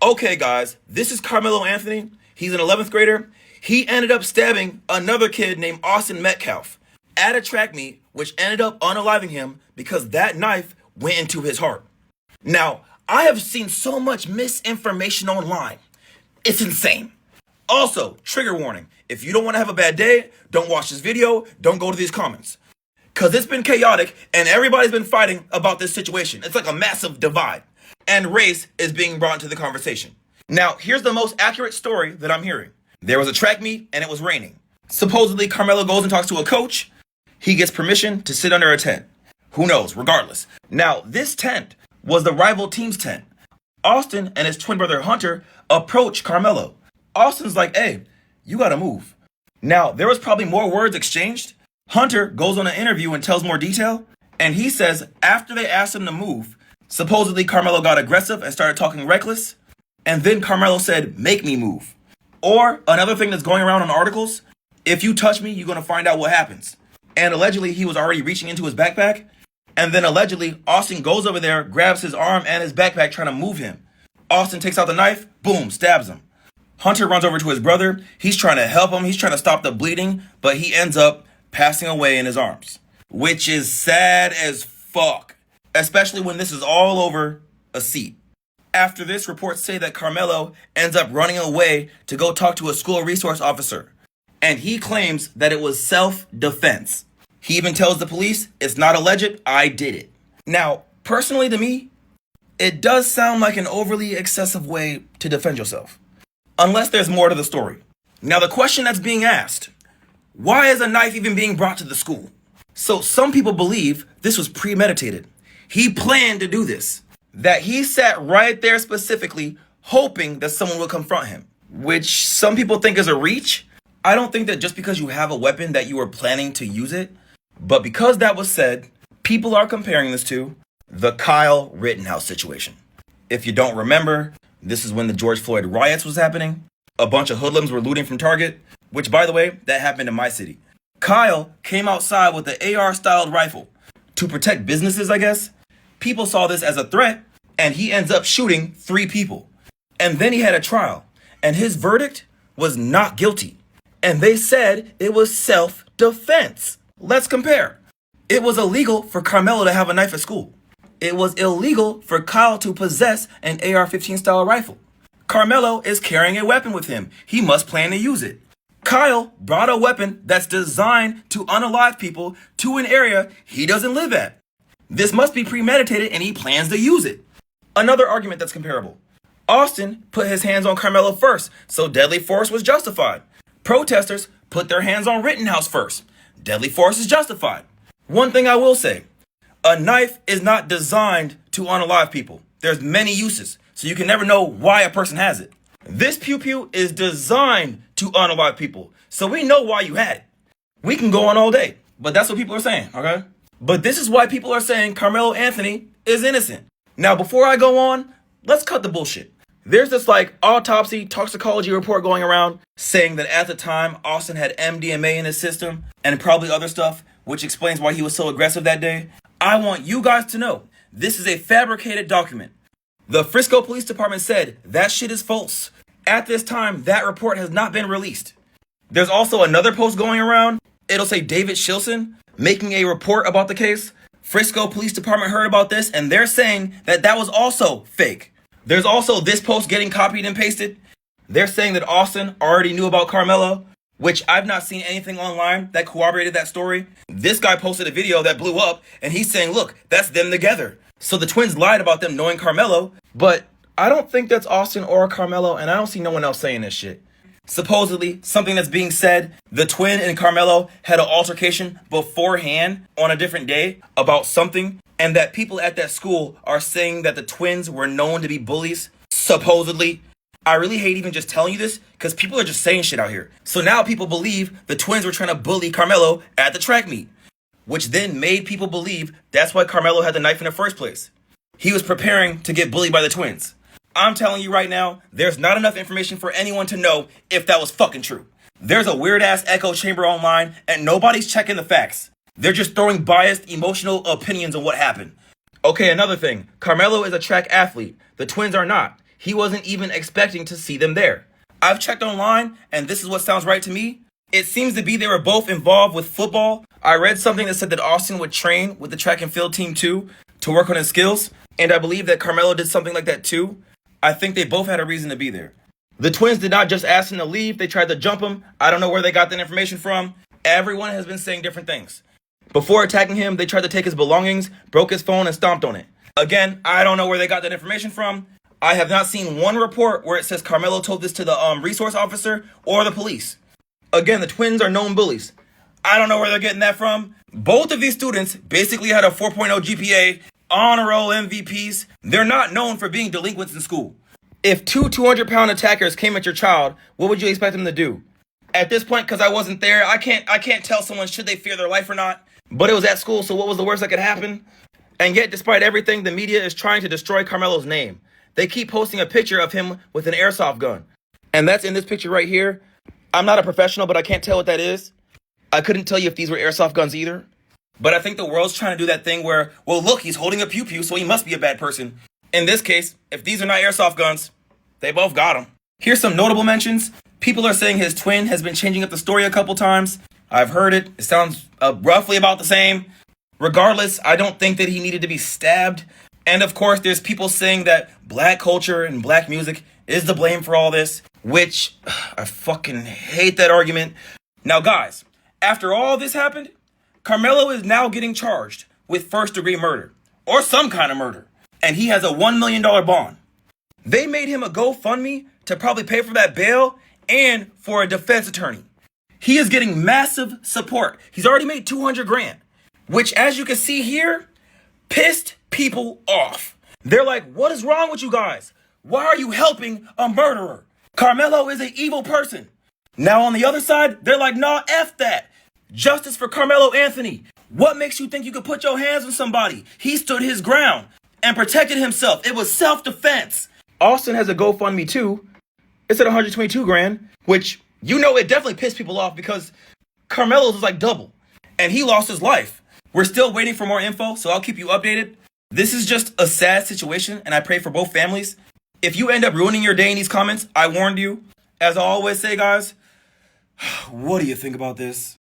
Okay, guys, this is Karmelo Anthony. He's an 11th grader. He ended up stabbing another kid named Austin Metcalf at a track meet, which ended up unaliving him because that knife went into his heart. Now, I have seen so much misinformation online. It's insane. Also, trigger warning. If you don't want to have a bad day, don't watch this video, don't go to these comments. Because it's been chaotic and everybody's been fighting about this situation. It's like a massive divide. And race is being brought into the conversation. Now, here's the most accurate story that I'm hearing. There was a track meet and it was raining. Supposedly, Karmelo goes and talks to a coach. He gets permission to sit under a tent. Who knows, regardless. Now, this tent was the rival team's tent. Austin and his twin brother Hunter approach Karmelo. Austin's like, hey, you gotta move. Now, there was probably more words exchanged. Hunter goes on an interview and tells more detail. And he says after they asked him to move, supposedly Karmelo got aggressive and started talking reckless. And then Karmelo said, make me move. Or another thing that's going around on articles, if you touch me, you're gonna find out what happens. And allegedly, he was already reaching into his backpack. And then allegedly, Austin goes over there, grabs his arm and his backpack trying to move him. Austin takes out the knife, boom, stabs him. Hunter runs over to his brother. He's trying to help him. He's trying to stop the bleeding, but he ends up passing away in his arms, which is sad as fuck, especially when this is all over a seat. After this, reports say that Karmelo ends up running away to go talk to a school resource officer, and he claims that it was self-defense. He even tells the police, it's not alleged, I did it. Now, personally to me, it does sound like an overly excessive way to defend yourself, unless there's more to the story. Now, the question that's being asked, why is a knife even being brought to the school? So some people believe this was premeditated. He planned to do this, that he sat right there specifically hoping that someone would confront him, which some people think is a reach. I don't think that just because you have a weapon that you were planning to use it, but because that was said, people are comparing this to the Kyle Rittenhouse situation. If you don't remember, this is when the George Floyd riots was happening. A bunch of hoodlums were looting from Target, which, by the way, that happened in my city. Kyle came outside with the AR-styled rifle to protect businesses, I guess. People saw this as a threat, and he ends up shooting 3 people. And then he had a trial, and his verdict was not guilty. And they said it was self-defense. Let's compare. It was illegal for Karmelo to have a knife at school. It was illegal for Kyle to possess an AR-15 style rifle. Karmelo is carrying a weapon with him. He must plan to use it. Kyle brought a weapon that's designed to unalive people to an area he doesn't live at. This must be premeditated and he plans to use it. Another argument that's comparable. Austin put his hands on Karmelo first, so deadly force was justified. Protesters put their hands on Rittenhouse first. Deadly force is justified. One thing I will say, a knife is not designed to unalive people. There's many uses, so you can never know why a person has it. This pew-pew is designed to unalive people, so we know why you had it. We can go on all day, but that's what people are saying, okay? But this is why people are saying Karmelo Anthony is innocent. Now, before I go on, let's cut the bullshit. There's this autopsy toxicology report going around saying that at the time, Austin had MDMA in his system and probably other stuff, which explains why he was so aggressive that day. I want you guys to know, this is a fabricated document. The Frisco Police Department said that shit is false. At this time, that report has not been released. There's also another post going around. It'll say David Shilson making a report about the case. Frisco Police Department heard about this and they're saying that that was also fake. There's also this post getting copied and pasted. They're saying that Austin already knew about Karmelo, which I've not seen anything online that corroborated that story. This guy posted a video that blew up and he's saying, look, that's them together. So the twins lied about them knowing Karmelo, but I don't think that's Austin or Karmelo, and I don't see no one else saying this shit. Supposedly, something that's being said, the twin and Karmelo had an altercation beforehand on a different day about something, and that people at that school are saying that the twins were known to be bullies, supposedly. I really hate even just telling you this, because people are just saying shit out here. So now people believe the twins were trying to bully Karmelo at the track meet, which then made people believe that's why Karmelo had the knife in the first place. He was preparing to get bullied by the twins. I'm telling you right now, there's not enough information for anyone to know if that was fucking true. There's a weird-ass echo chamber online, and nobody's checking the facts. They're just throwing biased, emotional opinions on what happened. Okay, another thing. Karmelo is a track athlete. The twins are not. he wasn't even expecting to see them there. I've checked online, and this is what sounds right to me. It seems to be they were both involved with football. I read something that said that Austin would train with the track and field team too to work on his skills, and I believe that Karmelo did something like that too. I think they both had a reason to be there. The twins did not just ask him to leave, they tried to jump him. I don't know where they got that information from. Everyone has been saying different things. Before attacking him, they tried to take his belongings, broke his phone, and stomped on it. Again, I don't know where they got that information from. I have not seen one report where it says Karmelo told this to the resource officer or the police. Again, the twins are known bullies. I don't know where they're getting that from. Both of these students basically had a 4.0 GPA, honor roll MVPs. They're not known for being delinquents in school. If two 200-pound attackers came at your child, what would you expect them to do? At this point, because I wasn't there, I can't tell someone should they fear their life or not. But it was at school, so what was the worst that could happen? And yet, despite everything, the media is trying to destroy Karmelo's name. They keep posting a picture of him with an airsoft gun. And that's in this picture right here. I'm not a professional, but I can't tell what that is. I couldn't tell you if these were airsoft guns either. But I think the world's trying to do that thing where, well, look, he's holding a pew-pew, so he must be a bad person. In this case, if these are not airsoft guns, they both got him. Here's some notable mentions. People are saying his twin has been changing up the story a couple times. I've heard it. It sounds roughly about the same. Regardless, I don't think that he needed to be stabbed. And of course, there's people saying that black culture and black music is to blame for all this, which I fucking hate that argument. Now, guys, after all this happened, Karmelo is now getting charged with first-degree murder or some kind of murder, and he has a $1 million bond. They made him a GoFundMe to probably pay for that bail and for a defense attorney. He is getting massive support. He's already made $200,000, which, as you can see here, pissed people off. They're like, what is wrong with you guys? Why are you helping a murderer? Karmelo is an evil person. Now on the other side, they're like, nah, F that. Justice for Karmelo Anthony. What makes you think you could put your hands on somebody? He stood his ground and protected himself. It was self-defense. Austin has a GoFundMe too. It's at $122,000, which, you know, it definitely pissed people off because Karmelo's is like double and he lost his life. We're still waiting for more info, so I'll keep you updated. This is just a sad situation, and I pray for both families. If you end up ruining your day in these comments, I warned you. As I always say, guys, what do you think about this?